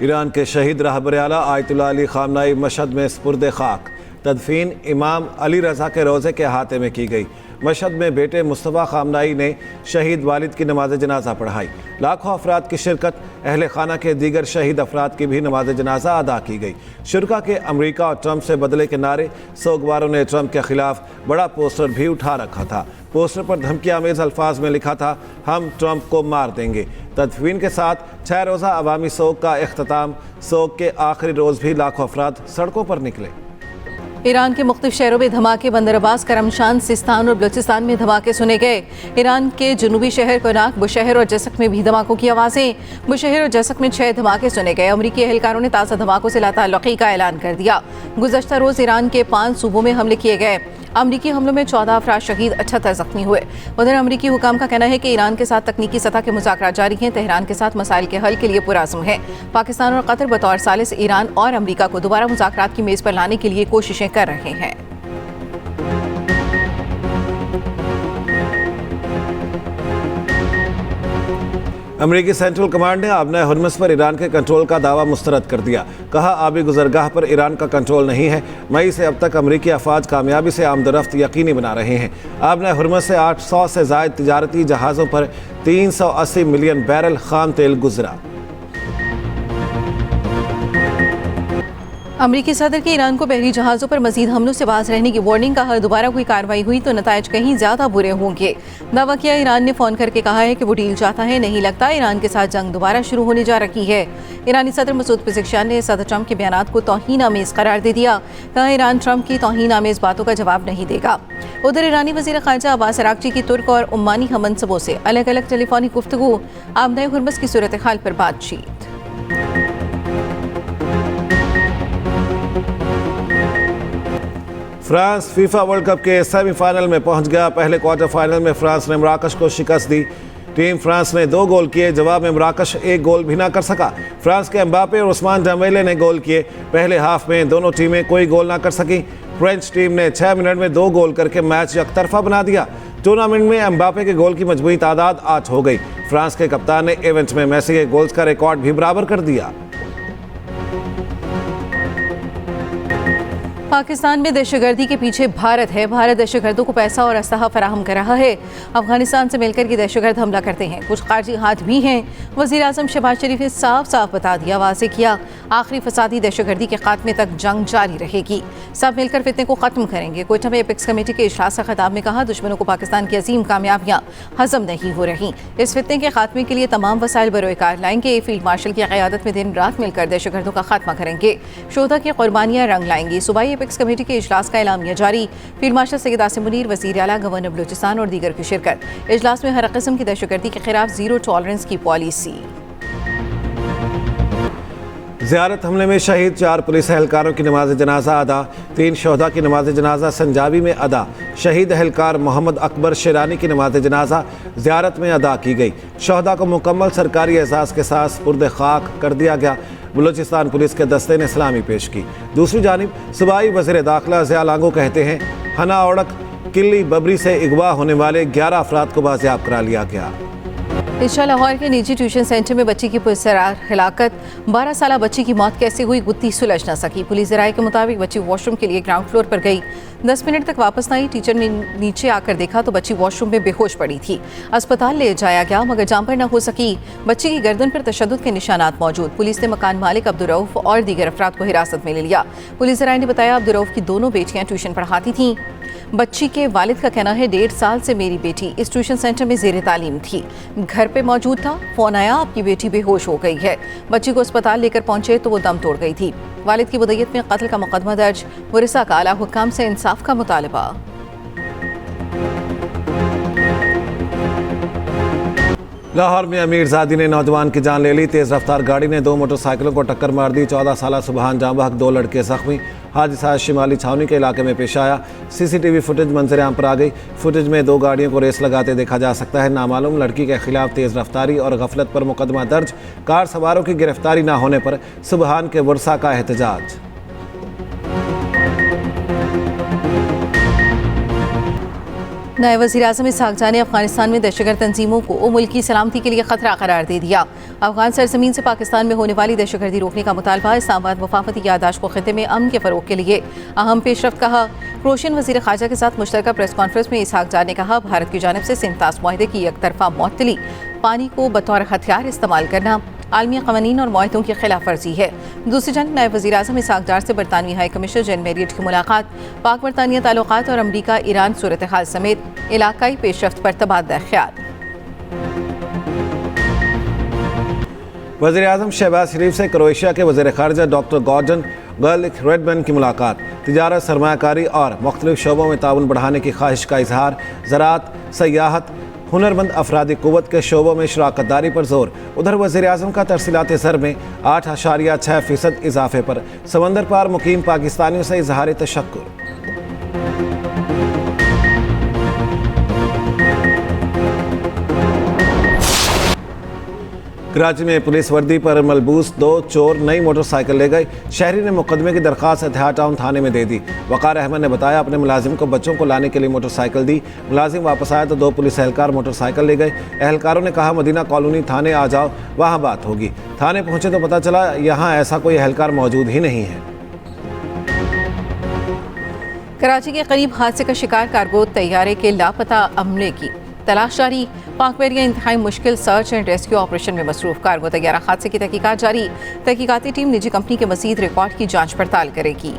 Iran के शहीद रहबर आला आयतुल्लाह अली खामनाई मशहद में स्पुर्द खाक। तदफीन इमाम अली रज़ा के रोज़े के अहाते में की गई। मशहद में बेटे मुस्तफ़ा खामनाई ने शहीद वालिद की नमाज जनाजा पढ़ाई। लाखों अफराद की शिरकत, अहले खाना के दीगर शहीद अफराद की भी नमाज जनाजा अदा की गई। शुरका के अमरीका और ट्रंप से बदले के नारे। सोगवारों ने ट्रंप के खिलाफ बड़ा पोस्टर भी उठा रखा था। पोस्टर पर धमकी आमेज अल्फाज में लिखा था, हम ट्रंप को मार देंगे। तदफीन के साथ 6 रोज़ा अवामी सोग का इख्तिताम। सोग के आखिरी रोज़ भी लाखों अफराद सड़कों पर निकले। ईरान के मुख्तलिफ शहरों में धमाके, बंदर अब्बास, करमशान, सिस्तान और बलूचिस्तान में धमाके सुने गए। ईरान के जनूबी शहर कोनाक, बुशहर और जसक में भी धमाकों की आवाज़ें। बुशहर और जसक में 6 धमाके सुने गए। अमरीकी एहलकारों ने ताज़ा धमाकों से लाताल्लुक़ी का ऐलान कर दिया। गुज़श्ता रोज़ ईरान के 5 सूबों में हमले किए गए। अमरीकी हमलों में 14 अफराद शहीद, 78 जख्मी हुए। उधर अमरीकी हुकाम का कहना है कि ईरान के साथ तकनीकी सतह के मुज़ाकरात जारी हैं। तेहरान के साथ मसाइल के हल के लिए पुरअज़्म है। पाकिस्तान और कतर बतौर सालिस ईरान और अमरीका को दोबारा मुज़ाकरात की मेज़ पर लाने के लिए कोशिशें कर रहे हैं। अमरीकी सेंट्रल कमांड ने आबना हुर्मुज़ पर ईरान के कंट्रोल का दावा मुस्तरद कर दिया। कहा, आबी गुजरगाह पर ईरान का कंट्रोल नहीं है। मई से अब तक अमरीकी अफवाज कामयाबी से आमदरफ्त यकीनी बना रहे हैं। आबना हुर्मुज़ से 800 से ज़ायद तिजारती जहाज़ों पर 380 मिलियन बैरल खाम तेल गुजरा। अमरीकी सदर के ईरान को बहरी जहाज़ों पर मजीद हमलों से बाज रहने की वार्निंग। कहा, दोबारा कोई कार्रवाई हुई तो नतायज कहीं ज़्यादा बुरे होंगे। दावा किया, ईरान ने फ़ोन करके कहा है कि वो डील चाहता है। नहीं लगता ईरान के साथ जंग दोबारा शुरू होने जा रही है। ईरानी सदर मसूद पिज़ेश्कियान ने सदर ट्रंप के बयानात को तौहीन आमेज़ करार दे दिया। कहा, ईरान ट्रंप की तौहीन आमेज़ बातों का जवाब नहीं देगा। उधर ईरानी वज़ीर ख़ारजा अब्बास अराग़ची की तुर्क और उम्मानी हममनसबों से अलग अलग टेलीफोनिक गुफ्तगू। आबना हुर्मुज़ की सूरत हाल पर बातचीत। फ्रांस फीफा वर्ल्ड कप के सेमीफाइनल में पहुंच गया। पहले क्वार्टर फाइनल में फ्रांस ने मराकश को शिकस्त दी। टीम फ्रांस ने 2 गोल किए, जवाब में मराकश 1 गोल भी ना कर सका। फ्रांस के एम्बापे और उस्मान डेम्बेले ने गोल किए। पहले हाफ में दोनों टीमें कोई गोल ना कर सकी। फ्रेंच टीम ने 6 मिनट में 2 गोल करके मैच यकतरफा बना दिया। टूर्नामेंट में एम्बापे के गोल की मजबूरी तादाद 8 हो गई। फ्रांस के कप्तान ने इवेंट में मेसी के गोल्स का रिकॉर्ड भी बराबर कर दिया। पाकिस्तान में दहशतगर्दी के पीछे भारत है। भारत दहशतगर्दों को पैसा और असलहा फराहम कर रहा है। अफगानिस्तान से मिलकर ये दहशतगर्द हमला करते हैं। कुछ खारजी हाथ भी हैं। वज़ीर आज़म शहबाज शरीफ ने साफ साफ बता दिया, वाज़ेह किया, आखिरी फसादी दहशतगर्दी के खात्मे तक जंग जारी रहेगी। सब मिलकर फितने को ख़त्म करेंगे। कोयटा में एपेक्स कमेटी के इजलास का खिताब में कहा, दुश्मनों को पाकिस्तान की अजीम कामयाबियाँ हजम नहीं हो रही। इस फितने के खात्मे के लिए तमाम वसाइल बरोकार लाएंगे। फील्ड मार्शल की क़यादत में दिन रात मिलकर दहशतगर्दों का खात्मा करेंगे। शोधा की कुर्बानियाँ रंग लाएंगी। सूबाई एपेक्स कमेटी के इजलास का एलामिया जारी। फील्ड मार्शल सैयद आसिम मुनीर, वज़ीर आला, गवर्नर बलूचिस्तान और दीगर की शिरकत। इजलास में हर किस्म की दहशतगर्दी के खिलाफ ज़ीरो टॉलरेंस की पॉलिसी। ज़ियारत हमले में शहीद 4 पुलिस एहलकारों की नमाज जनाजा अदा। 3 शहदा की नमाज जनाजा संजाबी में अदा। शहीद एहलकार मोहम्मद अकबर शेरानी की नमाज जनाजा ज़ियारत में अदा की गई। शहदा को मुकम्मल सरकारी एजाज़ के साथ स्पुर्द खाक कर दिया गया। बलूचिस्तान पुलिस के दस्ते ने सलामी पेश की। दूसरी जानिब सूबाई वज़ीर दाखिला ज़िया लांगो कहते हैं, हना ओड़क किली बबरी से अगवा होने वाले 11 अफराद को बाजियाब करा लिया गया। इशा लाहौर के निजी ट्यूशन सेंटर में बच्ची की पुरसरार हिलाकत। 12 साला बच्ची की मौत कैसे हुई, गुत्थी सुलझ न सकी। पुलिस राय के मुताबिक बच्ची वॉशरूम के लिए ग्राउंड फ्लोर पर गई। 10 मिनट तक वापस न आई। टीचर ने नीचे आकर देखा तो बच्ची वॉशरूम में बेहोश पड़ी थी। अस्पताल ले जाया गया मगर जान पर न हो सकी। बच्ची की गर्दन पर तशद्दुद के निशानात मौजूद। पुलिस ने मकान मालिक अब्दुर्रऊफ और दीगर अफराद को हिरासत में ले लिया। पुलिस राय ने बताया, अब्दुर्रऊफ की दोनों बेटियां ट्यूशन पढ़ाती थीं। बच्ची के वालिद का कहना है, 1.5 साल से मेरी बेटी इस ट्यूशन सेंटर में ज़ेर तालीम थी। घर पे मौजूद था। फ़ोन आया, आपकी बेटी बेहोश हो गई है। बच्ची को अस्पताल लेकर पहुंचे तो वो दम तोड़ गई थी। वालिद की वदयत में कत्ल का मुकदमा दर्ज। मुरिसा का आला हुक्काम से इंसाफ का मुतालबा। लाहौर में अमीरजादी ने नौजवान की जान ले ली। तेज़ रफ्तार गाड़ी ने 2 मोटरसाइकिलों को टक्कर मार दी। 14 साला सुबहान जांबहक, 2 लड़के जख्मी। हादसा शिमाली छावनी के इलाके में पेश आया। CCTV फुटेज मंजर आम पर आ गई। फुटेज में 2 गाड़ियों को रेस लगाते देखा जा सकता है। नामालूम लड़की के खिलाफ तेज़ रफ्तारी और गफलत पर मुकदमा दर्ज। कार सवारों की गिरफ्तारी न होने पर सुबहान के वर्सा का एहतजाज। नायब वज़ीर-ए-आज़म इसहाक़ जाह ने अफगानिस्तान में दहशतगर्द तंजीमों को मुल्की सलामती के लिए खतरा करार दे दिया। अफगान सरजमीन से पाकिस्तान में होने वाली दहशतगर्दी रोकने का मुतालबा। इस्लामाबाद वफाकती याददाश्त को खित्ते में अमन के फ़रोग के लिए अहम पेशरफ्त कहा। क्रोशियन वज़ीर ख़ारजा के साथ मुश्तरका प्रेस कॉन्फ्रेंस में इसहाक़ जाह ने कहा, भारत की जानिब से सिंतास मुआहदे की एक तरफा मुअत्तली, पानी को बतौर हथियार इस्तेमाल करना आलमी क़वानीन और मुआहदों की खिलाफ वर्जी है। दूसरी जानब नायब वज़ीर-ए-आज़म इसहाक़ जाह से बरतानवी हाई कमिश्नर जैन मैरियट की मुलाकात, पाक बरतानिया ताल्लुकात और अमरीका ईरान सूरत हाल समेत इलाकाई पेशरफ्त पर तबादला ख्याल। वज़ीर-ए-आज़म शहबाज शरीफ से क्रोएशिया के वज़ीर ख़ारजा डॉक्टर गॉर्डन गर्लिक रेडमैन की मुलाकात, तिजारत, सरमायाकारी और मुख्तलिफ शोबों में ताउन बढ़ाने की ख्वाहिश का इजहार, ज़राअत, सयाहत, हुनरमंद अफरादी क़ुव्वत के शोबों में शराकत दारी पर जोर। उधर वज़ीर-ए-आज़म का तरसीलात ज़र में 8.6% इजाफे पर समंदर पार मुकीम पाकिस्तानियों से इजहार तशक्कुर। कराची में पुलिस वर्दी पर मलबूस 2 चोर नई मोटरसाइकिल ले गए। शहरी ने मुकदमे की दरख्वास्त एहतियात टाउन थाने में दे दी। वक़ार अहमद ने बताया, अपने मुलाजिम को बच्चों को लाने के लिए मोटरसाइकिल दी। मुलाजिम वापस आया तो 2 पुलिस एहलकार मोटरसाइकिल ले गए। एहलकारों ने कहा, मदीना कॉलोनी थाने आ जाओ, वहाँ बात होगी। थाने पहुँचे तो पता चला यहाँ ऐसा कोई एहलकार मौजूद ही नहीं है। कराची के करीब हादसे का शिकार कार्गो तैयारे के लापता अमले की तलाश जारी। पाक बहरिया इंतहाई मुश्किल सर्च एंड रेस्क्यू ऑपरेशन में मसरूफ। कार्गो तैयारा हादसे की तहकीकात जारी। तहकीकाती टीम निजी कंपनी के मजीद रिकॉर्ड की जांच पड़ताल करेगी।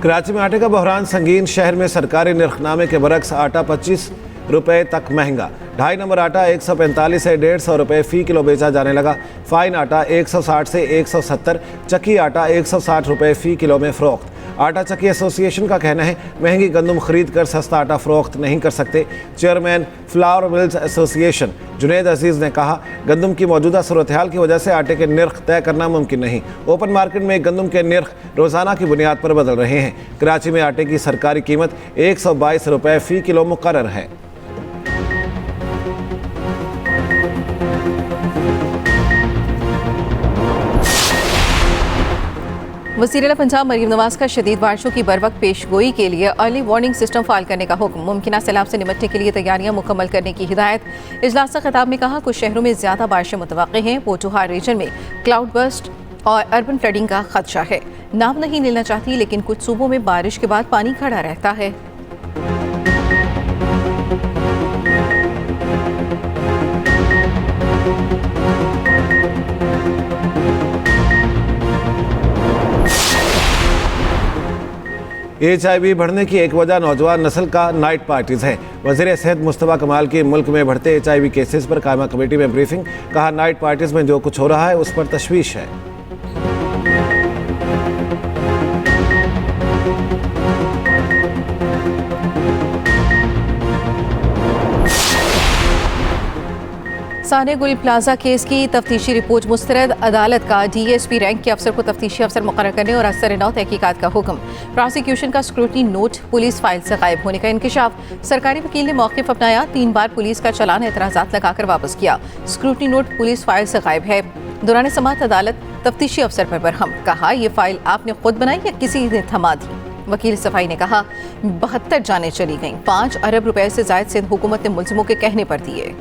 कराची में आटे का बहरान संगीन। शहर में सरकारी निर्खनामे के बरक्स आटा 25 रुपए तक महंगा। 2.5 नंबर आटा 145 से 150 रुपए फ़ी किलो बेचा जाने लगा। फाइन आटा 160 से 170, चक्की आटा 160 रुपए फ़ी किलो में फ़रोख्त। आटा चक्की एसोसिएशन का कहना है, महंगी गंदम खरीद कर सस्ता आटा फ़रोख्त नहीं कर सकते। Chairman flower mills association Junaid Aziz ने कहा, गंदम की मौजूदा सूरत हाल की वजह से आटे के निर्ख तय करना मुमकिन नहीं। ओपन मार्केट में गंदम के निर्ख रोज़ाना की बुनियाद पर बदल रहे हैं। कराची में आटे की सरकारी कीमत 122 रुपए फ़ी किलो मुकर्रर है। वज़ीर-ए-आला पंजाब मरीम नवाज का शदीद बारिशों की बर वक्त पेश गोई के लिए अर्ली वार्निंग सिस्टम फाल करने का हुक्म। मुमकिन सैलाब से निपटने के लिए तैयारियां मुकम्मल करने की हिदायत। इजलास से खिताब में कहा, कुछ शहरों में ज़्यादा बारिशें मुतवक्किल हैं। पोटोहार रीजन में क्लाउड बर्स्ट और अर्बन फ्लडिंग का खदशा है। नाम नहीं लेना चाहती, लेकिन कुछ सूबों में बारिश के बाद पानी खड़ा रहता है। HIV बढ़ने की एक वजह नौजवान नस्ल का नाइट पार्टीज है। वज़ीर सेहत मुस्तफ़ा कमाल की मुल्क में बढ़ते HIV केसेस पर कायमा कमेटी में ब्रीफिंग। कहा, नाइट पार्टीज में जो कुछ हो रहा है उस पर तशवीश है। साने गुल प्लाजा केस की तफ्तीशी रिपोर्ट मुस्तरद। अदालत का DSP रैंक के अफसर को तफ्तीशी अफसर मुकर्रर करने और अफसर नौ तहकीकात का हुक्म। प्रोसिक्यूशन का स्क्रूटनी नोट पुलिस फाइल से गायब होने का इंकशाफ। सरकारी वकील ने मौक़िफ़ अपनाया। 3 बार पुलिस का चालान एतराज़ात लगाकर वापस किया। स्क्रूटनी नोट पुलिस फाइल से गायब है। दौरान समाअत अदालत तफ्तीशी अफसर पर बरहम। कहा, यह फाइल आपने खुद बनाई या किसी ने थमा दी। वकील सफाई ने कहा, 72 जानें चली गईं। 5 अरब रुपए से ज़ायद सिंध हुकूमत ने मुलजिमों के कहने पर दिए।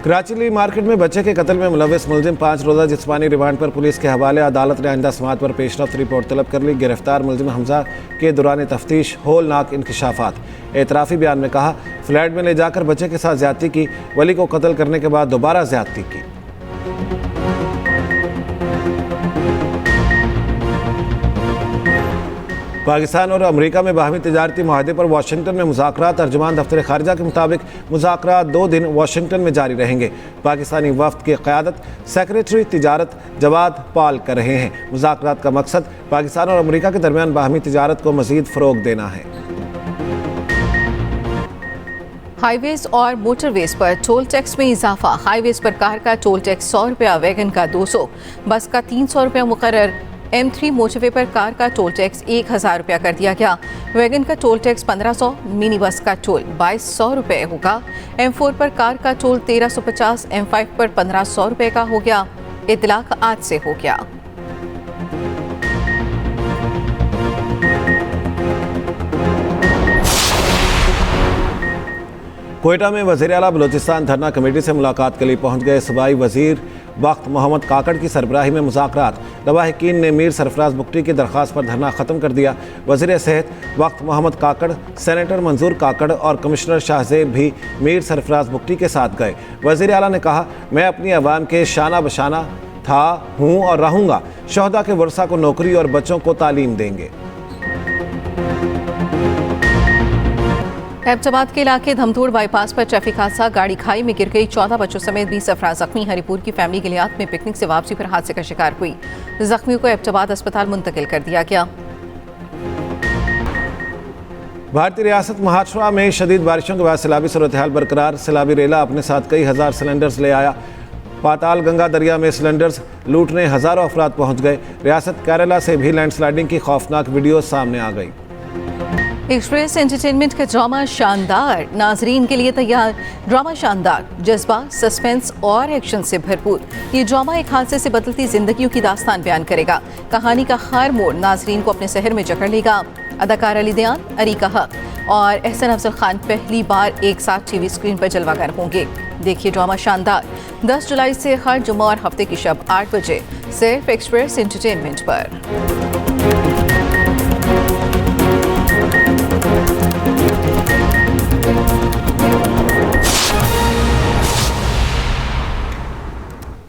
कराची मार्केट में बच्चे के कत्ल में मुलव्वस मुलजिम 5 रोज़ा जिस्मानी रिमांड पर पुलिस के हवाले। अदालत ने आइंदा समाअत पर पेशरफ्त रिपोर्ट तलब कर ली। गिरफ्तार मुलजिम हमजा के दौरान तफ्तीश होलनाक इंकशाफात। एतराफ़ी बयान में कहा, फ्लैट में ले जाकर बच्चे के साथ ज्यादती की, वली को कत्ल करने के बाद दोबारा ज्यादती की। पाकिस्तान और अमेरिका में बाहमी तिजारती मुआहदे पर वाशिंगटन में मुज़ाकरात। तर्जुमान दफ्तर खारजा के मुताबिक मुज़ाकरात 2 दिन वाशिंगटन में जारी रहेंगे। पाकिस्तानी वफ़द की क़यादत सेक्रेटरी तिजारत जवाद पाल कर रहे हैं। मुज़ाकरात का मकसद पाकिस्तान और अमेरिका के दरमियान बाहमी तिजारत को मज़ीद फ़रोग़ देना है। हाईवेज और मोटरवेज पर टोल टैक्स में इजाफा। हाईवेज पर कार का टोल टैक्स 100 रुपया, वैगन का 200, बस का 300 रुपया मुकर्रर। M3 मोटरवे पर कार का टोल टैक्स 1000 रुपया कर दिया गया। वैगन का टोल टैक्स 1500, मिनी बस का टोल 2200 रुपये होगा। M4 पर कार का टोल 1350, M5 पर 1500 रुपये का हो गया। इतलाक आज से हो गया। कोयटा में वज़ीर आला बलूचिस्तान धरना कमेटी से मुलाकात के लिए पहुंच गए सूबाई वज़ीर वक्त मोहम्मद काकड़ की सरबराही में मुज़ाकरात। लवाहिकीन ने मीर सरफराज बुगटी की दरख्वास्त पर धरना ख़त्म कर दिया। वज़ीर सेहत वक्त मोहम्मद काकड़, सेनेटर मंजूर काकड़ और कमिश्नर शाहजेब भी मीर सरफराज बुगटी के साथ गए। वज़ीर आला ने कहा, मैं अपनी अवाम के शाना बशाना था, हूँ और रहूँगा। शहदा के वर्सा को नौकरी और बच्चों को तालीम देंगे। एबटाबाद के इलाके धमतोड़ बाईपास पर ट्रैफिक हादसा, गाड़ी खाई में गिर गई। 14 बच्चों समेत 20 अफराद जख्मी। हरिपुर की फैमिली गिलियात में पिकनिक से वापसी पर हादसे का शिकार हुई। जख्मियों को एबटाबाद अस्पताल मुंतकिल कर दिया गया। भारतीय रियासत महाराष्ट्र में शदीद बारिशों के बाद सैलाबी सूरत हाल बरकरार। सैलाबी रेला अपने साथ कई हजार सिलेंडर्स ले आया। पाताल गंगा दरिया में सिलेंडर्स लूटने हजारों अफराद पहुंच गए। रियासत केरला से भी लैंडस्लाइडिंग की खौफनाक वीडियो सामने आ गई। एक्सप्रेस एंटरटेनमेंट का ड्रामा शानदार, नाजरीन के लिए तैयार। ड्रामा शानदार, जज्बा, सस्पेंस और एक्शन से भरपूर। ये ड्रामा एक हादसे से बदलती जिंदगियों की दास्तान बयान करेगा। कहानी का हर मोड़ नाजरीन को अपने शहर में जकड़ लेगा। अदाकार अली दयान, अरीका हक और एहसन अफजल खान पहली बार एक साथ टीवी स्क्रीन पर जलवागर होंगे। देखिए ड्रामा शानदार 10 जुलाई से हर जुम्मा और हफ्ते की शब 8 बजे सिर्फ एक्सप्रेस एंटरटेनमेंट पर।